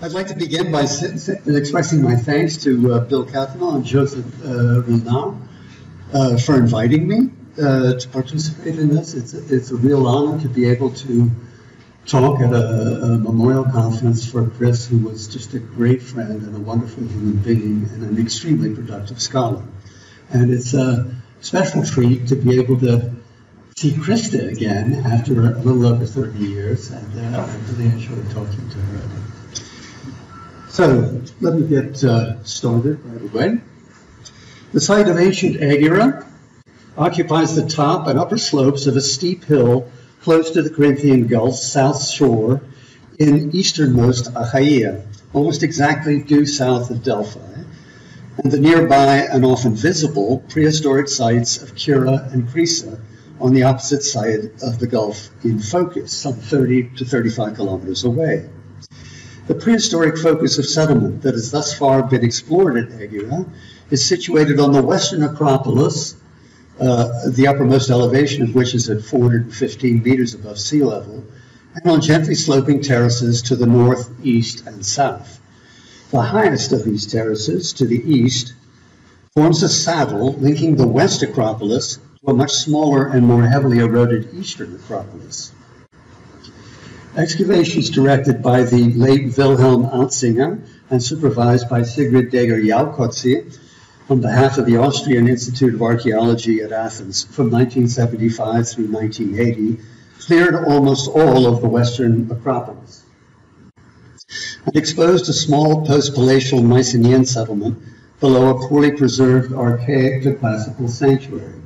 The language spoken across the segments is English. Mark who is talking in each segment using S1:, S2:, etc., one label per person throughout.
S1: I'd like to begin by expressing my thanks to Bill Cathenall and Joseph Renard for inviting me to participate in this. It's a real honor to be able to talk at a memorial conference for Chris, who was just a great friend and a wonderful human being and an extremely productive scholar. And it's a special treat to be able to see Krista again after a little over 30 years, and I really enjoyed talking to her. So let me get started right away. The site of ancient Aigeira occupies the top and upper slopes of a steep hill close to the Corinthian Gulf south shore in easternmost Achaia, almost exactly due south of Delphi, and the nearby and often visible prehistoric sites of Cura and Crisa on the opposite side of the Gulf in focus, some 30 to 35 kilometers away. The prehistoric focus of settlement that has thus far been explored at Aigeira is situated on the western Acropolis, the uppermost elevation of which is at 415 meters above sea level, and on gently sloping terraces to the north, east, and south. The highest of these terraces, to the east, forms a saddle linking the west Acropolis to a much smaller and more heavily eroded eastern Acropolis. Excavations directed by the late Wilhelm Altzinger and supervised by Sigrid Deger-Jaukotzi on behalf of the Austrian Institute of Archaeology at Athens from 1975 through 1980 cleared almost all of the western Acropolis and exposed a small post-palatial Mycenaean settlement below a poorly preserved archaic to classical sanctuary.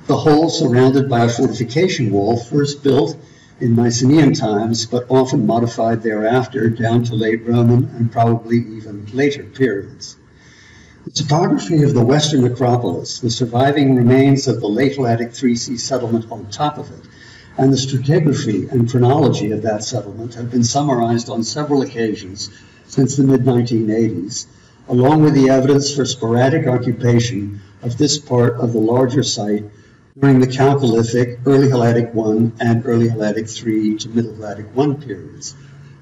S1: The whole surrounded by a fortification wall first built in Mycenaean times, but often modified thereafter down to late Roman and probably even later periods. The topography of the western Acropolis, the surviving remains of the late Attic IIIC settlement on top of it, and the stratigraphy and chronology of that settlement have been summarized on several occasions since the mid-1980s, along with the evidence for sporadic occupation of this part of the larger site during the Chalcolithic, Early Helladic I, and Early Helladic III to Middle Helladic I periods.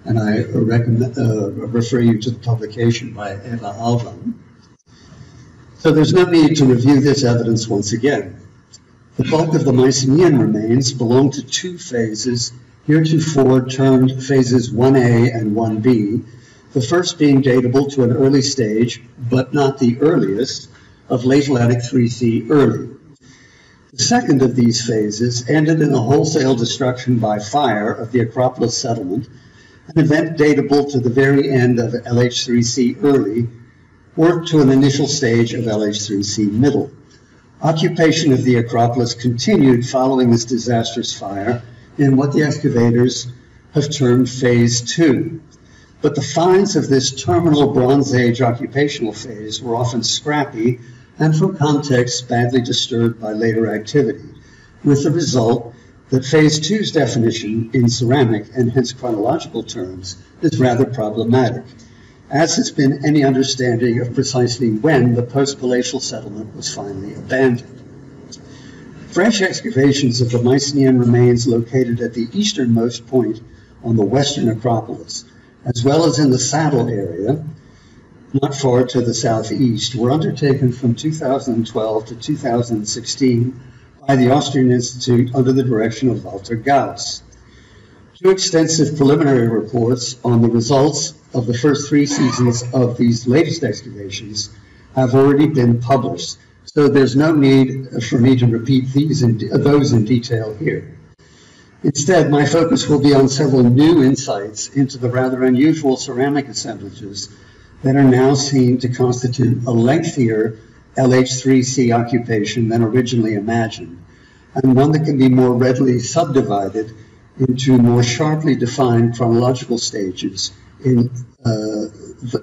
S1: And I refer you to the publication by Eva Alvan. So there's no need to review this evidence once again. The bulk of the Mycenaean remains belong to two phases, heretofore termed phases 1A and 1B, the first being datable to an early stage, but not the earliest, of late Helladic IIIC early. The second of these phases ended in a wholesale destruction by fire of the Acropolis settlement, an event datable to the very end of LH IIIC early, or to an initial stage of LH IIIC middle. Occupation of the Acropolis continued following this disastrous fire in what the excavators have termed Phase 2. But the finds of this terminal Bronze Age occupational phase were often scrappy and from contexts badly disturbed by later activity, with the result that Phase 2's definition in ceramic and hence chronological terms is rather problematic, as has been any understanding of precisely when the post-palatial settlement was finally abandoned. Fresh excavations of the Mycenaean remains located at the easternmost point on the western Acropolis, as well as in the saddle area, not far to the southeast, were undertaken from 2012 to 2016 by the Austrian Institute under the direction of Walter Gauss. Two extensive preliminary reports on the results of the first 3 seasons of these latest excavations have already been published, so there's no need for me to repeat those in detail here. Instead, my focus will be on several new insights into the rather unusual ceramic assemblages that are now seen to constitute a lengthier LH IIIC occupation than originally imagined, and one that can be more readily subdivided into more sharply defined chronological stages in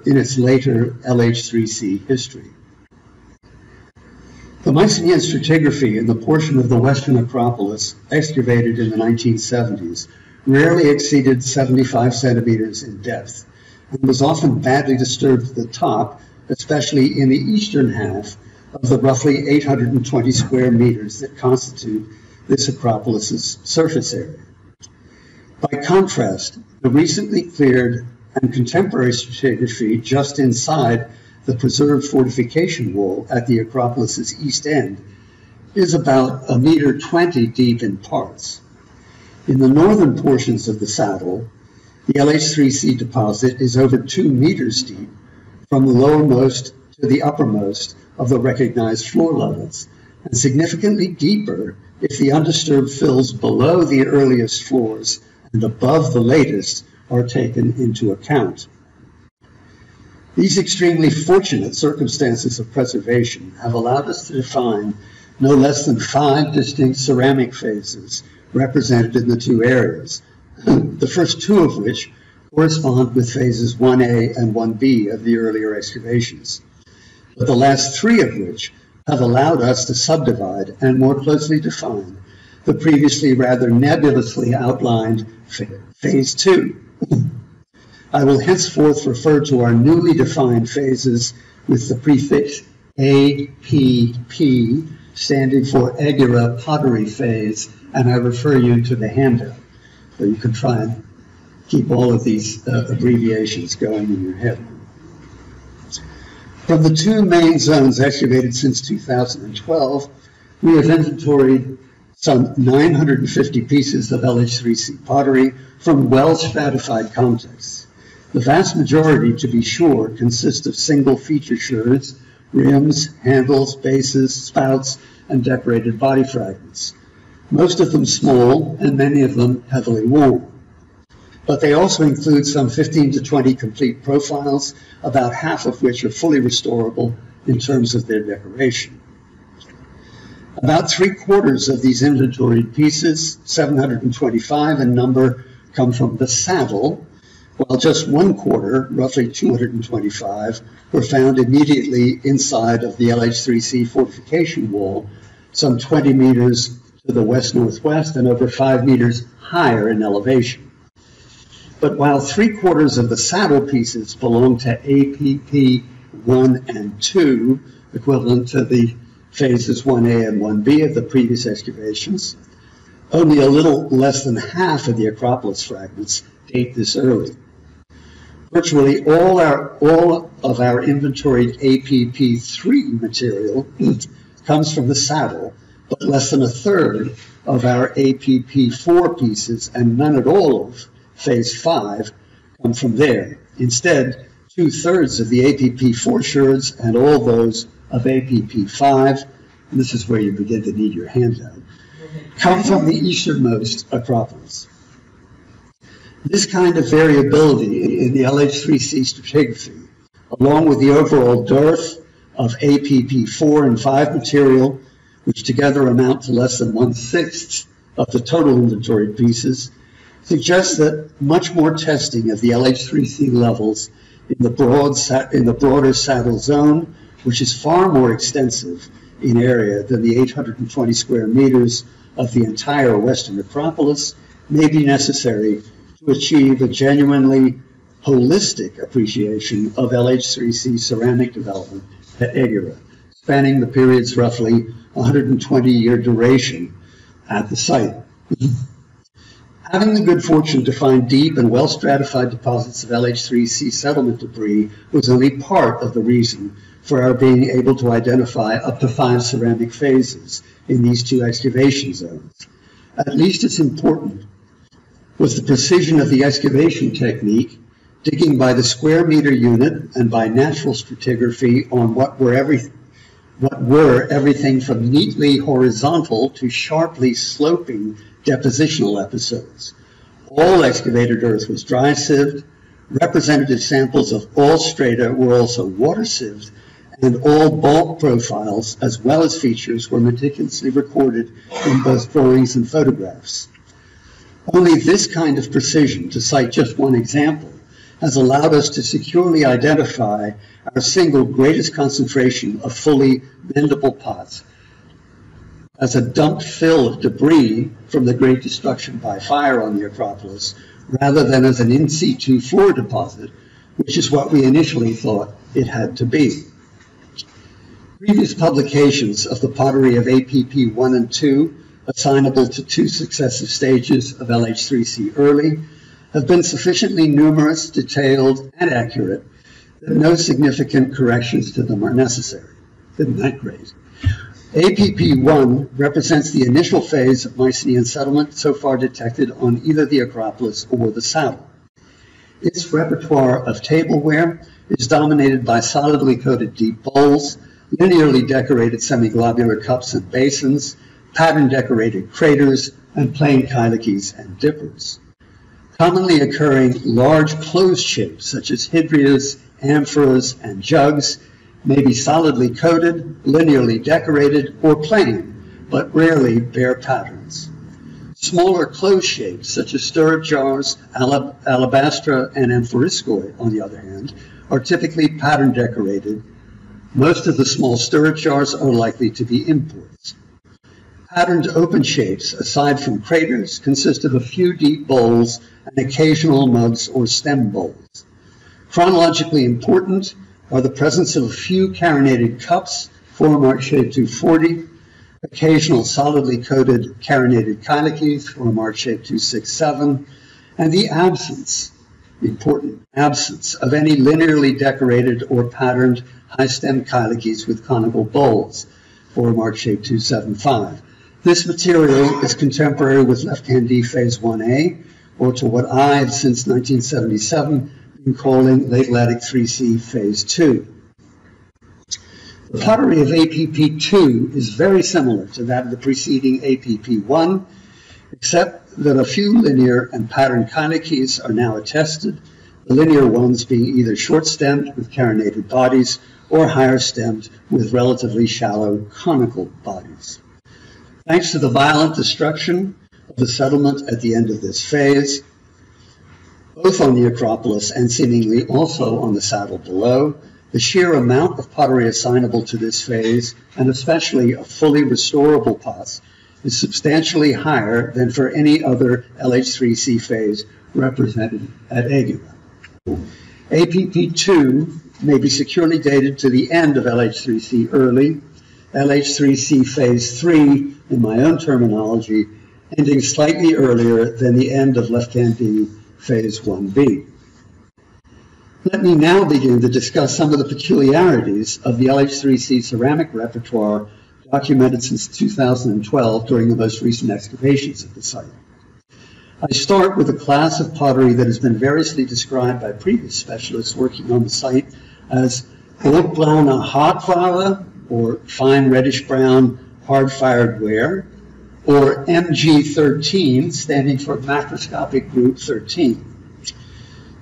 S1: its later LH IIIC history. The Mycenaean stratigraphy in the portion of the western Acropolis excavated in the 1970s rarely exceeded 75 centimeters in depth, and was often badly disturbed at the top, especially in the eastern half of the roughly 820 square meters that constitute this Acropolis's surface area. By contrast, the recently cleared and contemporary stratigraphy just inside the preserved fortification wall at the Acropolis's east end is about 1.20 meters deep in parts. In the northern portions of the saddle, the LH IIIC deposit is over 2 meters deep from the lowermost to the uppermost of the recognized floor levels, and significantly deeper if the undisturbed fills below the earliest floors and above the latest are taken into account. These extremely fortunate circumstances of preservation have allowed us to define no less than 5 distinct ceramic phases represented in the 2 areas, the first 2 of which correspond with phases 1A and 1B of the earlier excavations, but the last 3 of which have allowed us to subdivide and more closely define the previously rather nebulously outlined phase 2. I will henceforth refer to our newly defined phases with the prefix APP, standing for Aigeira pottery phase, and I refer you to the handout, so you can try and keep all of these abbreviations going in your head. From the 2 main zones excavated since 2012, we have inventoried some 950 pieces of LH IIIC pottery from well-stratified contexts. The vast majority, to be sure, consist of single feature sherds, rims, handles, bases, spouts, and decorated body fragments. Most of them small, and many of them heavily worn. But they also include some 15 to 20 complete profiles, about half of which are fully restorable in terms of their decoration. About 3/4 of these inventoried pieces, 725 in number, come from the saddle, while just 1/4, roughly 225, were found immediately inside of the LH IIIC fortification wall, some 20 meters to the west-northwest and over 5 meters higher in elevation. But while 3/4 of the saddle pieces belong to APP 1 and 2, equivalent to the phases 1A and 1B of the previous excavations, only a little less than half of the Acropolis fragments date this early. Virtually all of our inventoried APP3 material comes from the saddle, but less than 1/3 of our APP4 pieces and none at all of phase 5 come from there. Instead, 2/3 of the APP4 sherds and all those of APP5, and this is where you begin to need your handout, come from the easternmost Acropolis. This kind of variability in the LH IIIC stratigraphy, along with the overall dearth of APP4 and 5 material, which together amount to less than 1/6 of the total inventoried pieces, suggests that much more testing of the LH IIIC levels in the broader saddle zone, which is far more extensive in area than the 820 square meters of the entire Western Acropolis, may be necessary to achieve a genuinely holistic appreciation of LH IIIC ceramic development at Aigeira, spanning the period's roughly 120-year duration at the site. Having the good fortune to find deep and well-stratified deposits of LH IIIC settlement debris was only part of the reason for our being able to identify up to 5 ceramic phases in these 2 excavation zones. At least as important was the precision of the excavation technique, digging by the square meter unit and by natural stratigraphy on what were everything from neatly horizontal to sharply sloping depositional episodes. All excavated earth was dry sieved, representative samples of all strata were also water sieved, and all bulk profiles as well as features were meticulously recorded in both drawings and photographs. Only this kind of precision, to cite just one example, has allowed us to securely identify our single greatest concentration of fully bendable pots as a dumped fill of debris from the great destruction by fire on the Acropolis, rather than as an in situ floor deposit, which is what we initially thought it had to be. Previous publications of the pottery of APP 1 and 2, assignable to 2 successive stages of LH IIIC early, have been sufficiently numerous, detailed, and accurate that no significant corrections to them are necessary. Isn't that great? APP1 represents the initial phase of Mycenaean settlement so far detected on either the Acropolis or the Saddle. Its repertoire of tableware is dominated by solidly coated deep bowls, linearly decorated semi-globular cups and basins, pattern-decorated craters, and plain kylikes and dippers. Commonly occurring large closed shapes, such as hydrias, amphoras, and jugs, may be solidly coated, linearly decorated, or plain, but rarely bear patterns. Smaller closed shapes, such as stirrup jars, alabastra, and amphoriskoi, on the other hand, are typically pattern decorated. Most of the small stirrup jars are likely to be imports. Patterned open shapes, aside from craters, consist of a few deep bowls and occasional mugs or stem bowls. Chronologically important are the presence of a few carinated cups, foremark shape 240, occasional solidly coated carinated kylikes, foremark shape 267, and the absence, important absence, of any linearly decorated or patterned high-stem kylikes with conical bowls, foremark shape 275. This material is contemporary with left-hand D phase 1A, or to what I have since 1977 been calling late Atlantic 3C phase 2. The pottery of APP2 is very similar to that of the preceding APP1, except that a few linear and patterned kylikes are now attested, the linear ones being either short-stemmed with carinated bodies or higher-stemmed with relatively shallow conical bodies. Thanks to the violent destruction of the settlement at the end of this phase, both on the Acropolis and seemingly also on the Saddle below, the sheer amount of pottery assignable to this phase, and especially of fully restorable pots, is substantially higher than for any other LH IIIC phase represented at Aigeira. APP2 may be securely dated to the end of LH IIIC early, LH IIIC phase 3, in my own terminology, ending slightly earlier than the end of left-hand D phase 1B. Let me now begin to discuss some of the peculiarities of the LH IIIC ceramic repertoire documented since 2012 during the most recent excavations at the site. I start with a class of pottery that has been variously described by previous specialists working on the site as lichtblaue hardware, or fine reddish-brown hard-fired ware, or MG13, standing for macroscopic group 13.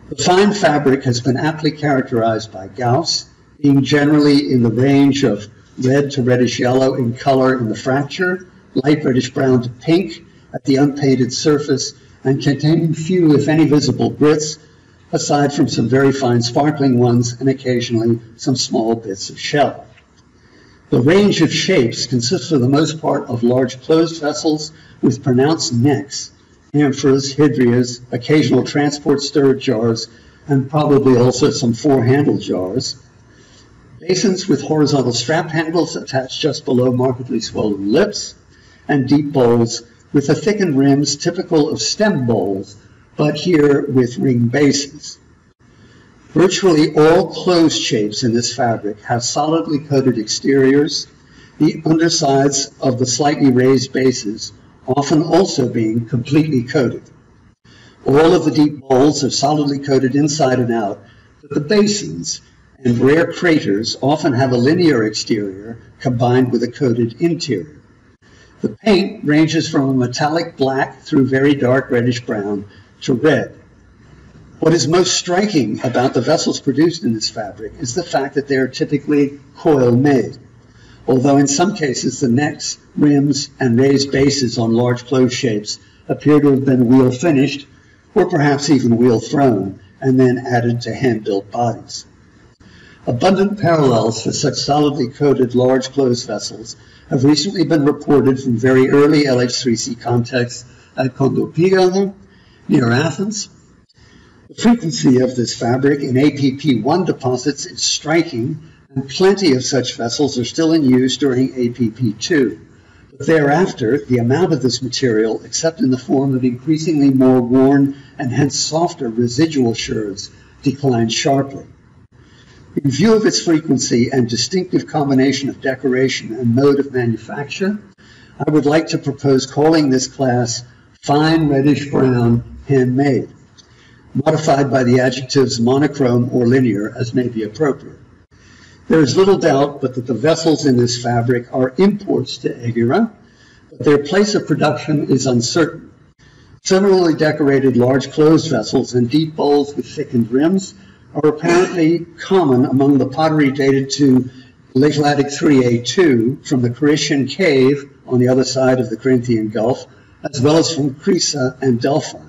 S1: The fine fabric has been aptly characterized by Gauss, being generally in the range of red to reddish yellow in color in the fracture, light reddish brown to pink at the unpainted surface, and containing few, if any, visible grits, aside from some very fine sparkling ones and occasionally some small bits of shell. The range of shapes consists for the most part of large closed vessels with pronounced necks, amphoras, hydrias, occasional transport stirrup jars, and probably also some four-handled jars, basins with horizontal strap handles attached just below markedly swollen lips, and deep bowls with the thickened rims typical of stem bowls, but here with ring bases. Virtually all closed shapes in this fabric have solidly coated exteriors, the undersides of the slightly raised bases often also being completely coated. All of the deep bowls are solidly coated inside and out, but the basins and rare craters often have a linear exterior combined with a coated interior. The paint ranges from a metallic black through very dark reddish brown to red. What is most striking about the vessels produced in this fabric is the fact that they are typically coil-made, although in some cases the necks, rims, and raised bases on large closed shapes appear to have been wheel-finished, or perhaps even wheel-thrown, and then added to hand-built bodies. Abundant parallels for such solidly coated large closed vessels have recently been reported from very early LH IIIC contexts at Kondopigana, near Athens. The frequency of this fabric in APP1 deposits is striking, and plenty of such vessels are still in use during APP2. But But thereafter, the amount of this material, except in the form of increasingly more worn and hence softer residual sherds, declined sharply. In view of its frequency and distinctive combination of decoration and mode of manufacture, I would like to propose calling this class fine reddish-brown handmade, modified by the adjectives monochrome or linear as may be appropriate. There is little doubt but that the vessels in this fabric are imports to Aigeira, but their place of production is uncertain. Similarly decorated large closed vessels and deep bowls with thickened rims are apparently common among the pottery dated to Late Atlantic IIIA from the Carishian cave on the other side of the Corinthian Gulf, as well as from Crisa and Delphi.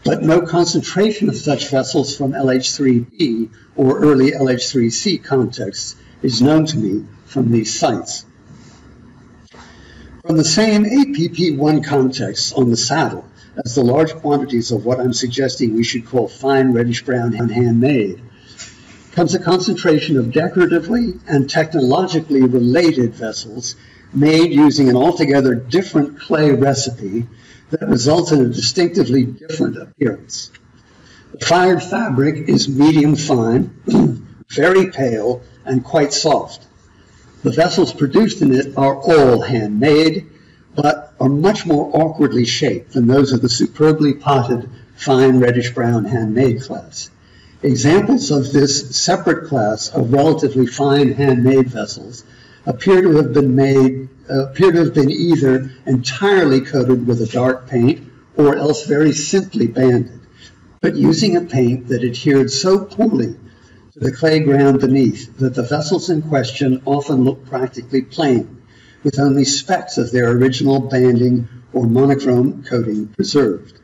S1: But no concentration of such vessels from LH IIIB or early LH IIIC contexts is known to me from these sites. From the same APP1 context on the saddle as the large quantities of what I'm suggesting we should call fine reddish-brown and handmade, comes a concentration of decoratively and technologically related vessels made using an altogether different clay recipe that results in a distinctively different appearance. The fired fabric is medium fine, very pale, and quite soft. The vessels produced in it are all handmade, but are much more awkwardly shaped than those of the superbly potted fine reddish-brown handmade class. Examples of this separate class of relatively fine handmade vessels appear to have been either entirely coated with a dark paint or else very simply banded, but using a paint that adhered so poorly to the clay ground beneath that the vessels in question often look practically plain, with only specks of their original banding or monochrome coating preserved.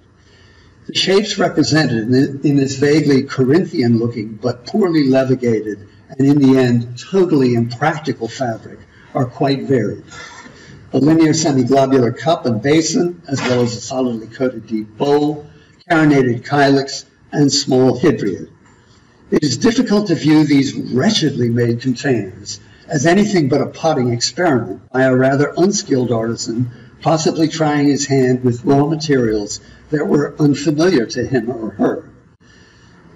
S1: The shapes represented in this vaguely Corinthian-looking but poorly levigated and in the end totally impractical fabric are quite varied. A linear semiglobular cup and basin, as well as a solidly coated deep bowl, carinated kylix, and small hydriid. It is difficult to view these wretchedly made containers as anything but a potting experiment by a rather unskilled artisan, possibly trying his hand with raw materials that were unfamiliar to him or her.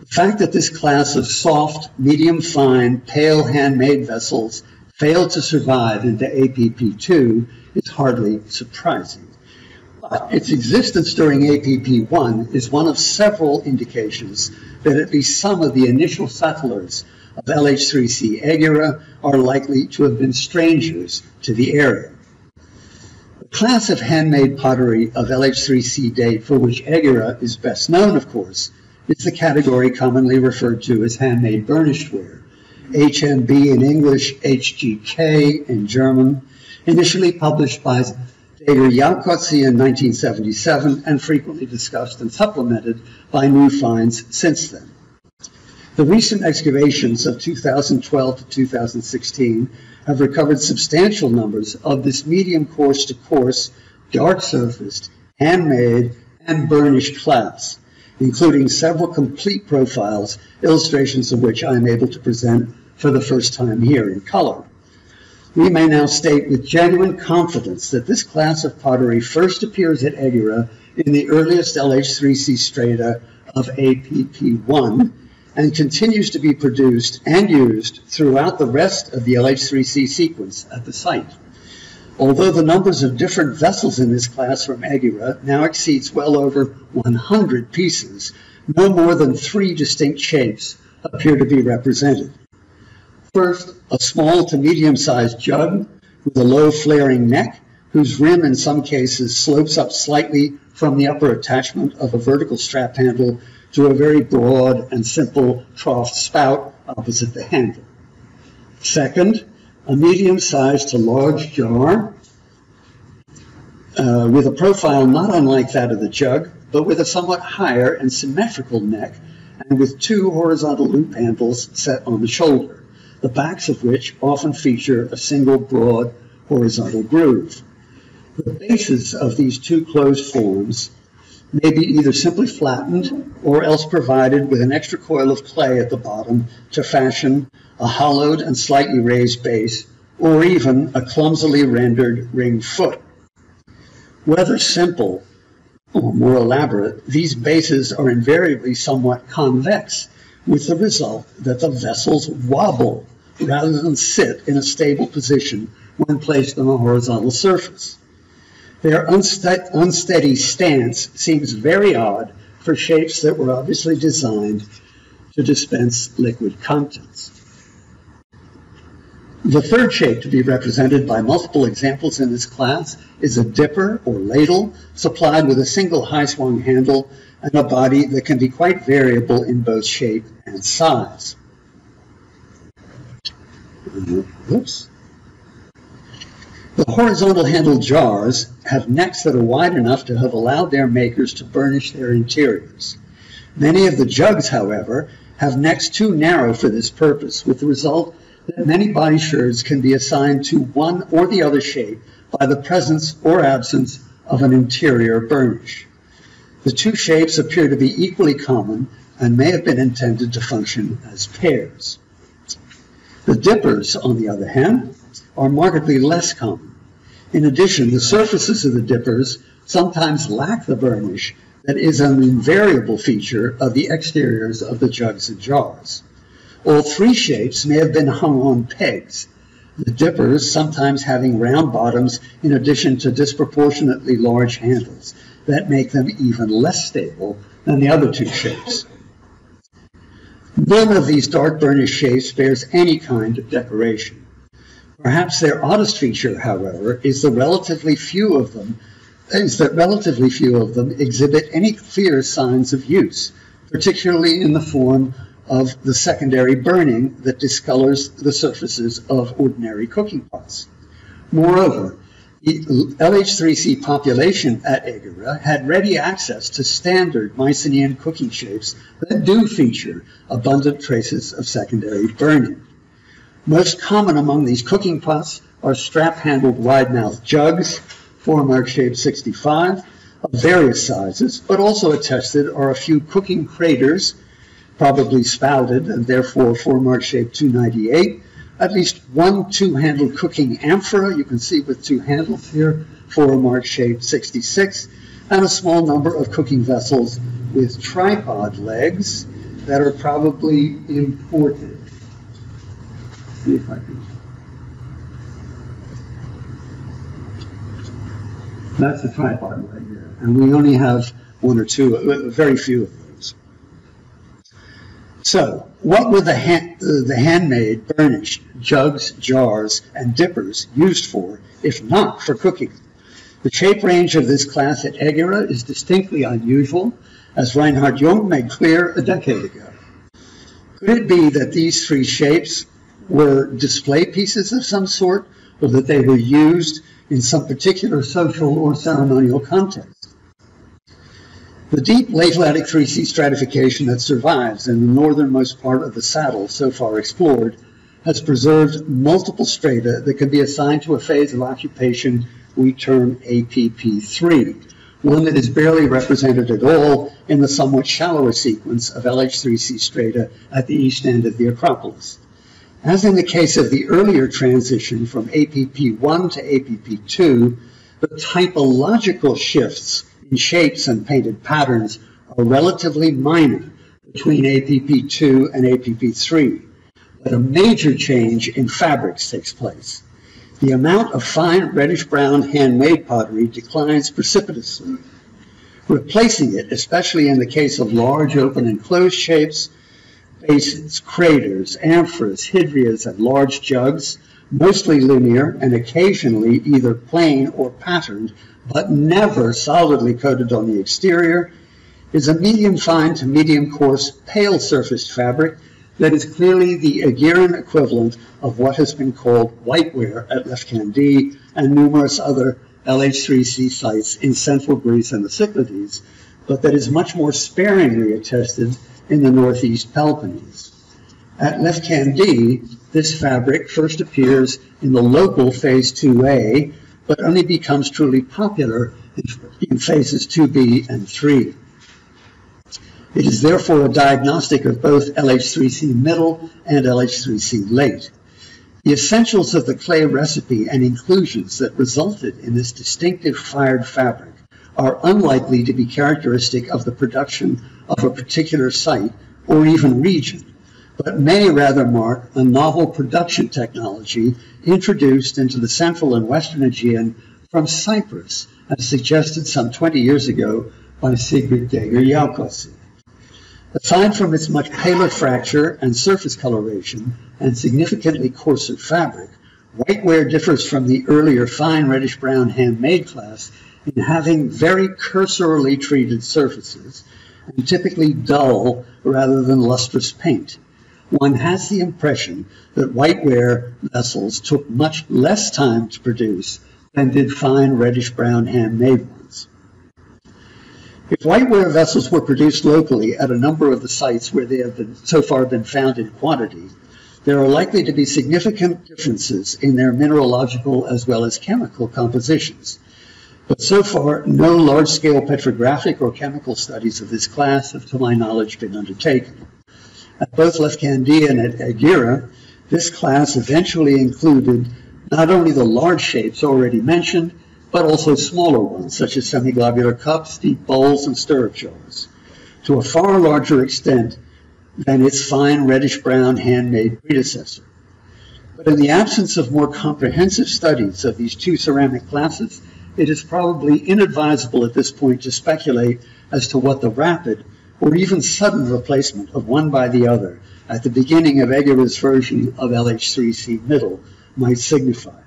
S1: The fact that this class of soft, medium-fine, pale handmade vessels failed to survive into APP2 is hardly surprising. But its existence during APP1 is one of several indications that at least some of the initial settlers of LH IIIC Aigeira are likely to have been strangers to the area. The class of handmade pottery of LH IIIC date for which Aigeira is best known, of course, is the category commonly referred to as handmade burnished ware, HMB in English, HGK in German, initially published by REDDISH-BROWN in 1977 and frequently discussed and supplemented by new finds since then. The recent excavations of 2012 to 2016 have recovered substantial numbers of this medium coarse to coarse, dark surfaced, handmade, and burnished class, including several complete profiles, illustrations of which I am able to present for the first time here in color. We may now state with genuine confidence that this class of pottery first appears at Aigeira in the earliest LH IIIC strata of APP1 and continues to be produced and used throughout the rest of the LH IIIC sequence at the site. Although the numbers of different vessels in this class from Aigeira now exceeds well over 100 pieces, no more than 3 distinct shapes appear to be represented. First, a small to medium-sized jug with a low flaring neck, whose rim in some cases slopes up slightly from the upper attachment of a vertical strap handle to a very broad and simple trough spout opposite the handle. Second, a medium-sized to large jar with a profile not unlike that of the jug, but with a somewhat higher and symmetrical neck and with 2 horizontal loop handles set on the shoulder, the backs of which often feature a single broad horizontal groove. The bases of these 2 closed forms may be either simply flattened or else provided with an extra coil of clay at the bottom to fashion a hollowed and slightly raised base, or even a clumsily rendered ring foot. Whether simple or more elaborate, these bases are invariably somewhat convex, with the result that the vessels wobble rather than sit in a stable position when placed on a horizontal surface. Their unsteady stance seems very odd for shapes that were obviously designed to dispense liquid contents. The third shape to be represented by multiple examples in this class is a dipper or ladle supplied with a single high-swung handle and a body that can be quite variable in both shape and size. Oops. The horizontal handled jars have necks that are wide enough to have allowed their makers to burnish their interiors. Many of the jugs, however, have necks too narrow for this purpose, with the result that many body sherds can be assigned to one or the other shape by the presence or absence of an interior burnish. The two shapes appear to be equally common and may have been intended to function as pairs. The dippers, on the other hand, are markedly less common. In addition, the surfaces of the dippers sometimes lack the burnish that is an invariable feature of the exteriors of the jugs and jars. All three shapes may have been hung on pegs, the dippers sometimes having round bottoms in addition to disproportionately large handles that make them even less stable than the other two shapes. None of these dark burnished shapes bears any kind of decoration. Perhaps their oddest feature, however, is that relatively few of them exhibit any clear signs of use, particularly in the form of the secondary burning that discolors the surfaces of ordinary cooking pots. Moreover, the LH IIIC population at Aigeira had ready access to standard Mycenaean cooking shapes that do feature abundant traces of secondary burning. Most common among these cooking pots are strap-handled wide-mouthed jugs, foremark shape 65, of various sizes, but also attested are a few cooking kraters, probably spouted and therefore foremark shape 298, at least one two-handled cooking amphora, you can see with two handles here, foremark shape 66, and a small number of cooking vessels with tripod legs that are probably imported. Let's see if I can. That's a tripod leg here, and we only have one or two, very few of those. So, what were the handmade, burnished jugs, jars, and dippers used for, if not for cooking? The shape range of this class at Aigeira is distinctly unusual, as Reinhard Jung made clear a decade ago. Could it be that these three shapes were display pieces of some sort, or that they were used in some particular social or ceremonial context? The deep late Atlantic 3C stratification that survives in the northernmost part of the saddle so far explored has preserved multiple strata that can be assigned to a phase of occupation we term APP3, one that is barely represented at all in the somewhat shallower sequence of LH IIIC strata at the east end of the Acropolis. As in the case of the earlier transition from APP1 to APP2, the typological shifts in shapes and painted patterns are relatively minor between APP2 and APP3, but a major change in fabrics takes place. The amount of fine reddish-brown handmade pottery declines precipitously, replacing it, especially in the case of large open and closed shapes, bases, kraters, amphoras, hydrias, and large jugs, mostly linear and occasionally either plain or patterned, but never solidly coated on the exterior, is a medium-fine to medium-coarse, pale-surfaced fabric that is clearly the Aigeiran equivalent of what has been called whiteware at Lefkandi and numerous other LH IIIC sites in central Greece and the Cyclades, but that is much more sparingly attested in the northeast Peloponnese. At Lefkandi, this fabric first appears in the local phase 2A, but only becomes truly popular in phases 2B and 3. It is therefore a diagnostic of both LH IIIC middle and LH IIIC late. The essentials of the clay recipe and inclusions that resulted in this distinctive fired fabric are unlikely to be characteristic of the production of a particular site or even region, but may rather mark a novel production technology introduced into the central and western Aegean from Cyprus, as suggested some 20 years ago by Sigrid Degger-Jalkosy. Aside from its much paler fracture and surface coloration and significantly coarser fabric, whiteware differs from the earlier fine reddish-brown handmade class in having very cursorily treated surfaces and typically dull rather than lustrous paint. One has the impression that whiteware vessels took much less time to produce than did fine reddish-brown handmade ones. If whiteware vessels were produced locally at a number of the sites where they have so far been found in quantity, there are likely to be significant differences in their mineralogical as well as chemical compositions. But so far, no large-scale petrographic or chemical studies of this class have, to my knowledge, been undertaken. At both Lefkandie and at Aigeira, this class eventually included not only the large shapes already mentioned, but also smaller ones, such as semiglobular cups, deep bowls, and stirrup jars, to a far larger extent than its fine reddish-brown handmade predecessor. But in the absence of more comprehensive studies of these two ceramic classes, it is probably inadvisable at this point to speculate as to what the rapid or even sudden replacement of one by the other at the beginning of Aigeira's version of LH IIIC middle might signify.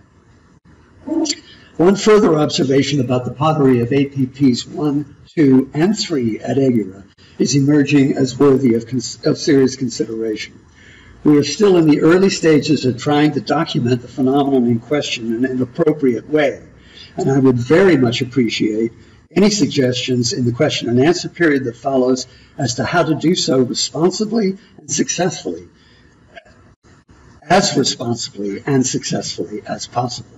S1: One further observation about the pottery of APPs 1, 2, and 3 at Aigeira is emerging as worthy of serious consideration. We are still in the early stages of trying to document the phenomenon in question in an appropriate way, and I would very much appreciate any suggestions in the question and answer period that follows as to how to do so responsibly and successfully, as successfully as possible.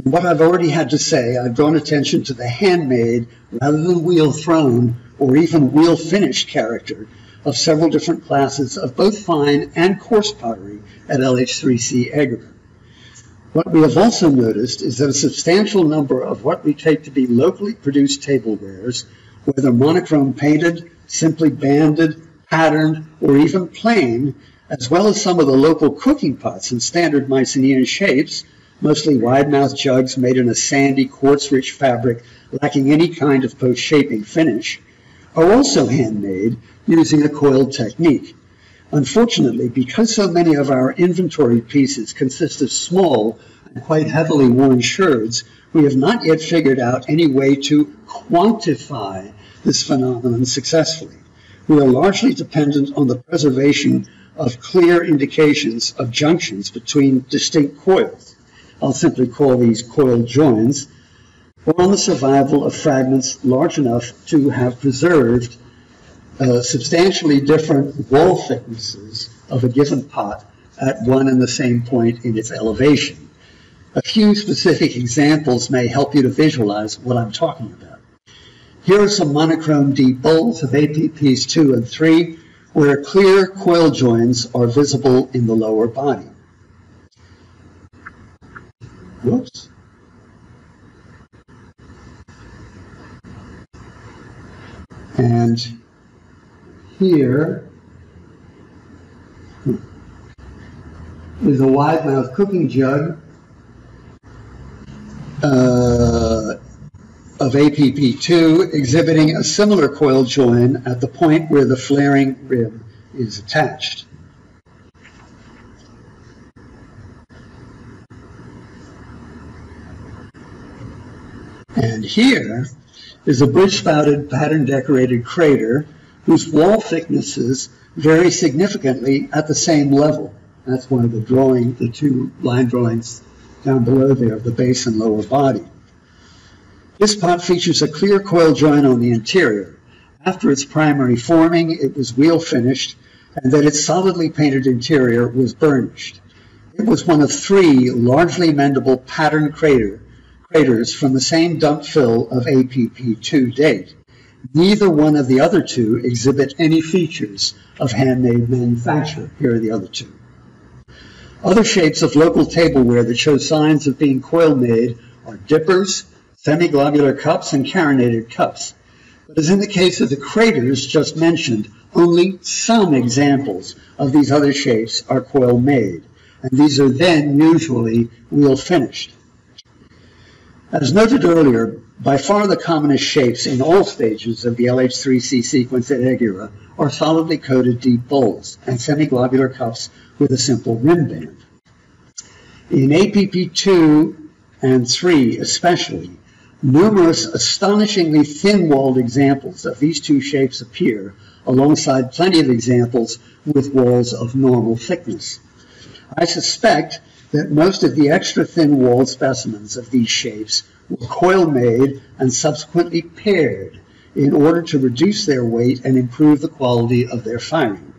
S1: In what I've already had to say, I've drawn attention to the handmade rather than wheel-thrown or even wheel-finished character of several different classes of both fine and coarse pottery at LH IIIC Aigeira. What we have also noticed is that a substantial number of what we take to be locally produced tablewares, whether monochrome painted, simply banded, patterned, or even plain, as well as some of the local cooking pots in standard MYCENAEAN shapes, mostly wide-mouthed jugs made in a sandy, quartz-rich fabric lacking any kind of post-shaping finish, are also handmade using a coiled technique. Unfortunately, because so many of our inventory pieces consist of small and quite heavily worn sherds, we have not yet figured out any way to quantify this phenomenon successfully. We are largely dependent on the preservation of clear indications of junctions between distinct coils. I'll simply call these coiled joins, or on the survival of fragments large enough to have preserved substantially different wall thicknesses of a given pot at one and the same point in its elevation. A few specific examples may help you to visualize what I'm talking about. Here are some monochrome deep bowls of APPs 2 and 3 where clear coil joins are visible in the lower body. Whoops. And here is a wide-mouth cooking jug of APP2 exhibiting a similar coil join at the point where the flaring rib is attached. And here is a bridge-spouted pattern-decorated crater whose wall thicknesses vary significantly at the same level. That's one of the two line drawings down below there of the base and lower body. This pot features a clear coil join on the interior. After its primary forming, it was wheel finished, and then its solidly painted interior was burnished. It was one of 3 largely mendable pattern craters from the same dump fill of APP2 date. Neither one of the other 2 exhibit any features of handmade manufacture. Here are the other 2. Other shapes of local tableware that show signs of being coil-made are dippers, semi-globular cups, and carinated cups. But as in the case of the kraters just mentioned, only some examples of these other shapes are coil-made, and these are then usually wheel-finished. As noted earlier, by far the commonest shapes in all stages of the LH IIIC sequence at Aigeira are solidly coated deep bowls and semi-globular cups with a simple rim band. In APP 2 and 3 especially, numerous astonishingly thin-walled examples of these two shapes appear, alongside plenty of examples with walls of normal thickness. I suspect that most of the extra thin-walled specimens of these shapes were coil-made and subsequently paired in order to reduce their weight and improve the quality of their firing.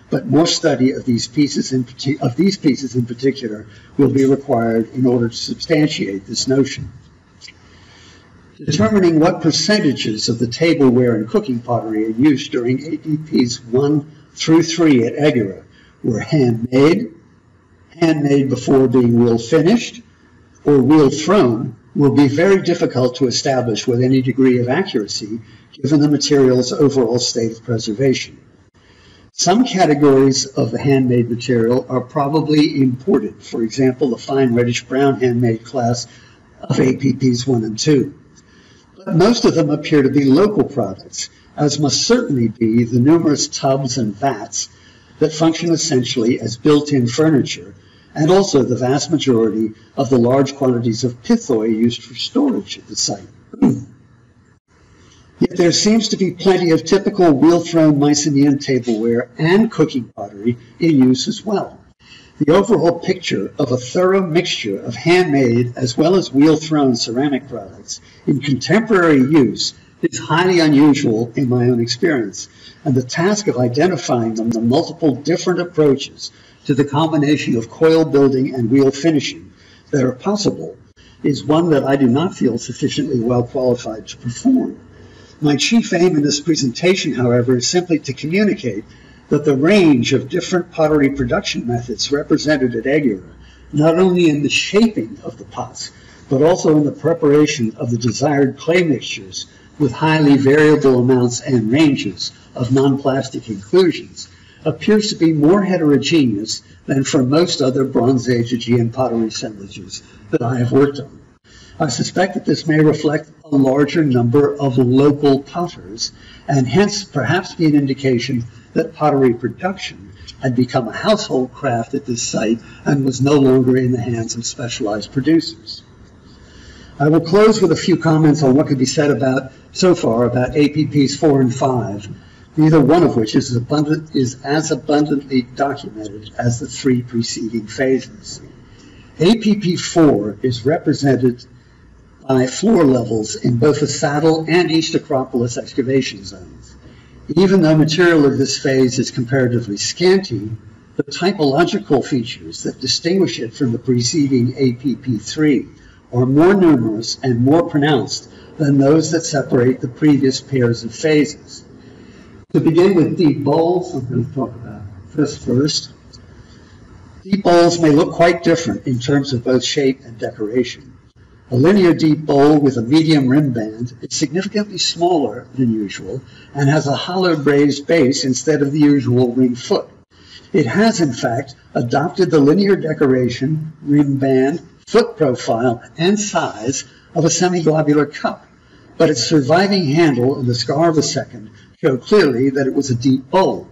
S1: But more study of these pieces in particular will be required in order to substantiate this notion. Determining what percentages of the tableware and cooking pottery are used during APPs 1 through 3 at Aigeira were handmade before being wheel finished, or wheel thrown, will be very difficult to establish with any degree of accuracy given the material's overall state of preservation. Some categories of the handmade material are probably imported, for example, the fine reddish-brown handmade class of APPs 1 and 2. But most of them appear to be local products, as must certainly be the numerous tubs and vats that function essentially as built-in furniture, and also the vast majority of the large quantities of pithoi used for storage at the site. Yet there seems to be plenty of typical wheel-thrown Mycenaean tableware and cooking pottery in use as well. The overall picture of a thorough mixture of handmade as well as wheel-thrown ceramic products in contemporary use is highly unusual in my own experience, and the task of identifying the multiple different approaches to the combination of coil building and wheel finishing that are possible is one that I do not feel sufficiently well qualified to perform. My chief aim in this presentation, however, is simply to communicate that the range of different pottery production methods represented at Aigeira, not only in the shaping of the pots, but also in the preparation of the desired clay mixtures with highly variable amounts and ranges of non-plastic inclusions, appears to be more heterogeneous than for most other Bronze Age Aegean pottery assemblages that I have worked on. I suspect that this may reflect a larger number of local potters, and hence perhaps be an indication that pottery production had become a household craft at this site and was no longer in the hands of specialized producers. I will close with a few comments on what could be said so far about APPs 4 and 5, neither one of which is as abundantly documented as the 3 preceding phases. APP 4 is represented by floor levels in both the Saddle and East Acropolis excavation zones. Even though material of this phase is comparatively scanty, the typological features that distinguish it from the preceding APP 3 are more numerous and more pronounced than those that separate the previous pairs of phases. To begin with deep bowls, I'm going to talk about this first. Deep bowls may look quite different in terms of both shape and decoration. A linear deep bowl with a medium rim band is significantly smaller than usual and has a hollowed raised base instead of the usual ring foot. It has, in fact, adopted the linear decoration, rim band, foot profile, and size of a semi-globular cup, but its surviving handle and the scar of a second show clearly that it was a deep bowl.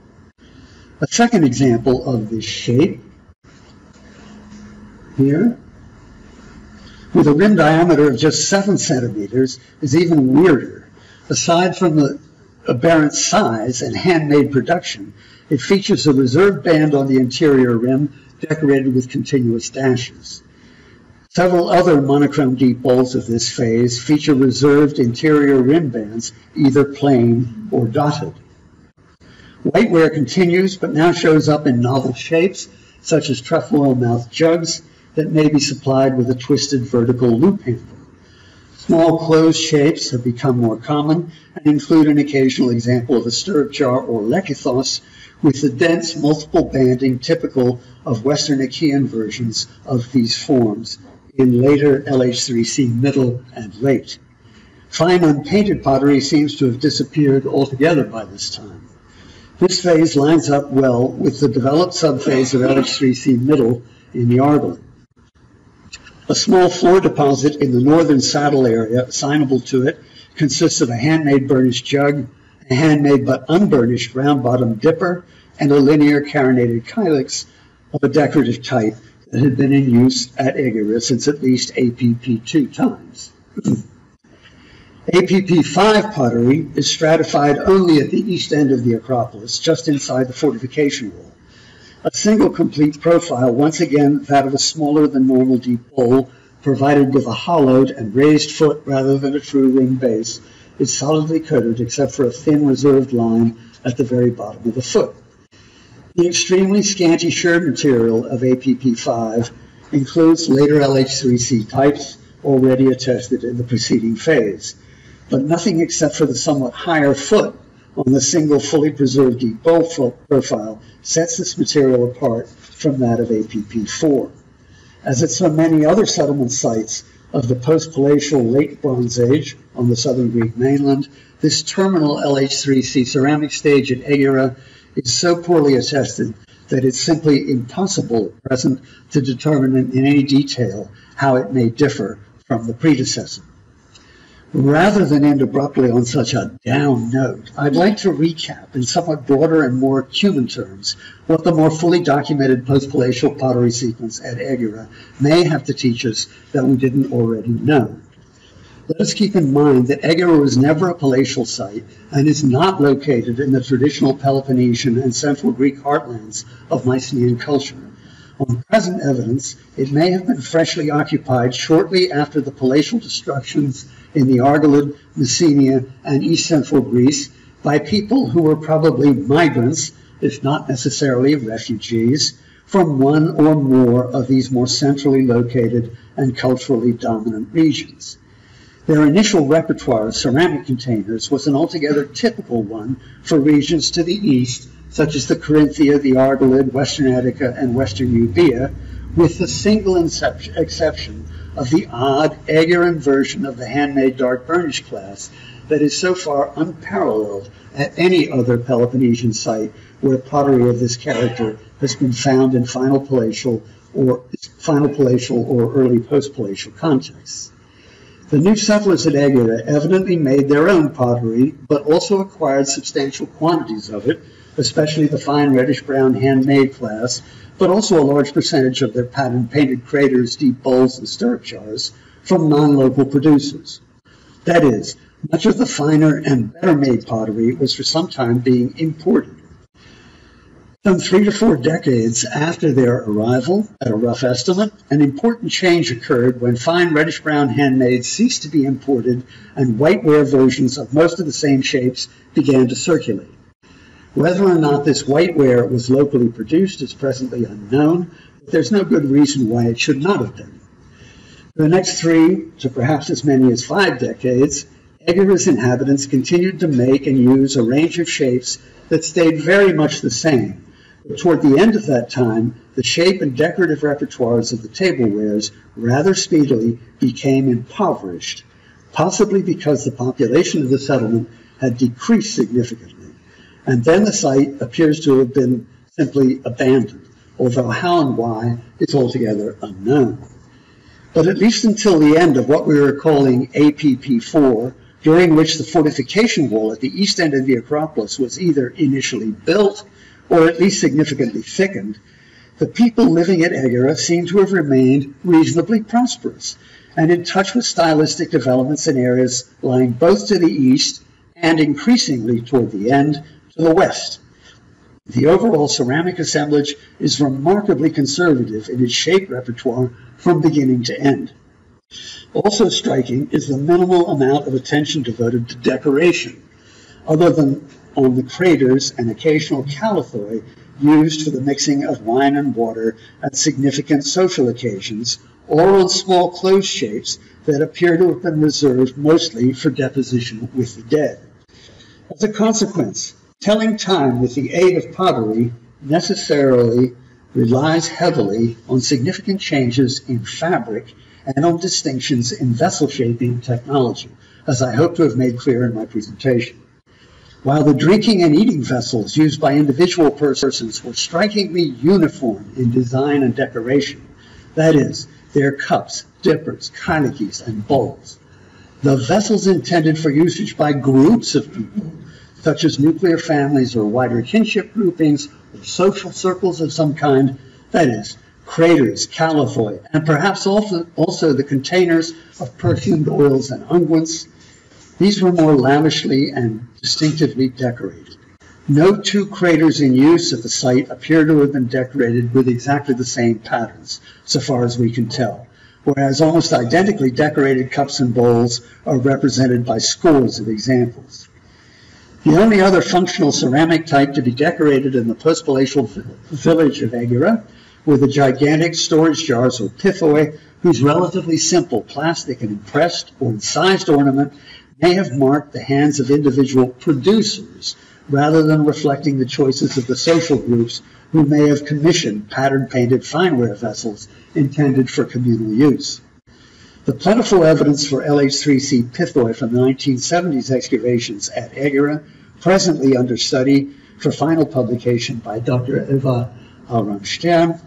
S1: A second example of this shape here, with a rim diameter of just 7 centimeters, is even weirder. Aside from the aberrant size and handmade production, it features a reserved band on the interior rim decorated with continuous dashes. Several other monochrome deep bowls of this phase feature reserved interior rim bands, either plain or dotted. Whiteware continues, but now shows up in novel shapes, such as trefoil mouth jugs that may be supplied with a twisted vertical loop handle. Small closed shapes have become more common and include an occasional example of a stirrup jar or lekithos with the dense multiple banding typical of Western Achaean versions of these forms in later LH IIIC middle and late. Fine unpainted pottery seems to have disappeared altogether by this time. This phase lines up well with the developed subphase of LH IIIC middle in the Argolet. A small floor deposit in the northern saddle area assignable to it consists of a handmade burnished jug, a handmade but unburnished round-bottomed dipper, and a linear carinated kylix of a decorative type that had been in use at Aigeira since at least APP 2 times. APP 5 pottery is stratified only at the east end of the Acropolis, just inside the fortification wall. A single complete profile, once again that of a smaller than normal deep bowl, provided with a hollowed and raised foot rather than a true ring base, is solidly coated except for a thin reserved line at the very bottom of the foot. The extremely scanty sherd material of APP 5 includes later LH IIIC types already attested in the preceding phase, but nothing except for the somewhat higher foot on the single fully preserved deep bowl profile sets this material apart from that of APP 4. As at so many other settlement sites of the post-palatial late Bronze Age on the southern Greek mainland, this terminal LH IIIC ceramic stage at Aigeira is so poorly attested that it's simply impossible at present to determine in any detail how it may differ from the predecessor. Rather than end abruptly on such a down note, I'd like to recap in somewhat broader and more human terms what the more fully documented post-palatial pottery sequence at Aigeira may have to teach us that we didn't already know. Let us keep in mind that Aigeira was never a palatial site and is not located in the traditional Peloponnesian and Central Greek heartlands of Mycenaean culture. On present evidence, it may have been freshly occupied shortly after the palatial destructions in the Argolet, Messenia, and East Central Greece by people who were probably migrants, if not necessarily refugees, from one or more of these more centrally located and culturally dominant regions. Their initial repertoire of ceramic containers was an altogether typical one for regions to the east, such as the Carinthia, the Argolet, Western Attica, and Western Euboea, with the single exception of the odd Aigeiran version of the handmade dark burnished class that is so far unparalleled at any other Peloponnesian site where pottery of this character has been found in final palatial or early post-palatial contexts. The new settlers at Aigeira evidently made their own pottery, but also acquired substantial quantities of it, especially the fine reddish-brown handmade class, but also a large percentage of their pattern-painted kraters, deep bowls, and stirrup jars from non-local producers. That is, much of the finer and better-made pottery was for some time being imported. Some 3 to 4 decades after their arrival, at a rough estimate, an important change occurred when fine reddish-brown handmade ceased to be imported and whiteware versions of most of the same shapes began to circulate. Whether or not this whiteware was locally produced is presently unknown, but there's no good reason why it should not have been. For the next 3 to perhaps as many as 5 decades, Aigeira's inhabitants continued to make and use a range of shapes that stayed very much the same. But toward the end of that time, the shape and decorative repertoires of the tablewares rather speedily became impoverished, possibly because the population of the settlement had decreased significantly. And then the site appears to have been simply abandoned, although how and why is altogether unknown. But at least until the end of what we were calling APP 4, during which the fortification wall at the east end of the Acropolis was either initially built or at least significantly thickened, the people living at Aigeira seem to have remained reasonably prosperous and in touch with stylistic developments in areas lying both to the east and increasingly toward the end to the west. The overall ceramic assemblage is remarkably conservative in its shape repertoire from beginning to end. Also striking is the minimal amount of attention devoted to decoration, other than on the kraters and occasional calathoi used for the mixing of wine and water at significant social occasions, or on small closed shapes that appear to have been reserved mostly for deposition with the dead. As a consequence, telling time with the aid of pottery necessarily relies heavily on significant changes in fabric and on distinctions in vessel shaping technology, as I hope to have made clear in my presentation. While the drinking and eating vessels used by individual persons were strikingly uniform in design and decoration, that is, their cups, dippers, kanikis, and bowls, the vessels intended for usage by groups of people, such as nuclear families or wider kinship groupings or social circles of some kind, that is, kraters, caliphoi, and perhaps also the containers of perfumed oils and unguents, these were more lavishly and distinctively decorated. No two kraters in use at the site appear to have been decorated with exactly the same patterns, so far as we can tell, whereas almost identically decorated cups and bowls are represented by scores of examples. The only other functional ceramic type to be decorated in the post-glacial village of Aigeira were the gigantic storage jars or pithoi, whose relatively simple plastic and impressed or incised ornament may have marked the hands of individual producers rather than reflecting the choices of the social groups who may have commissioned pattern-painted fineware vessels intended for communal use. The plentiful evidence for LH IIIC pithoi from the 1970s excavations at Aigeira, presently under study for final publication by Dr. Eva Stern,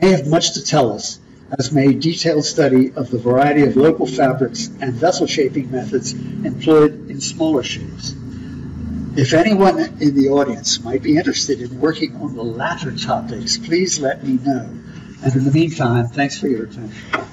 S1: may have much to tell us, as may detailed study of the variety of local fabrics and vessel shaping methods employed in smaller shapes. If anyone in the audience might be interested in working on the latter topics, please let me know. And in the meantime, thanks for your attention.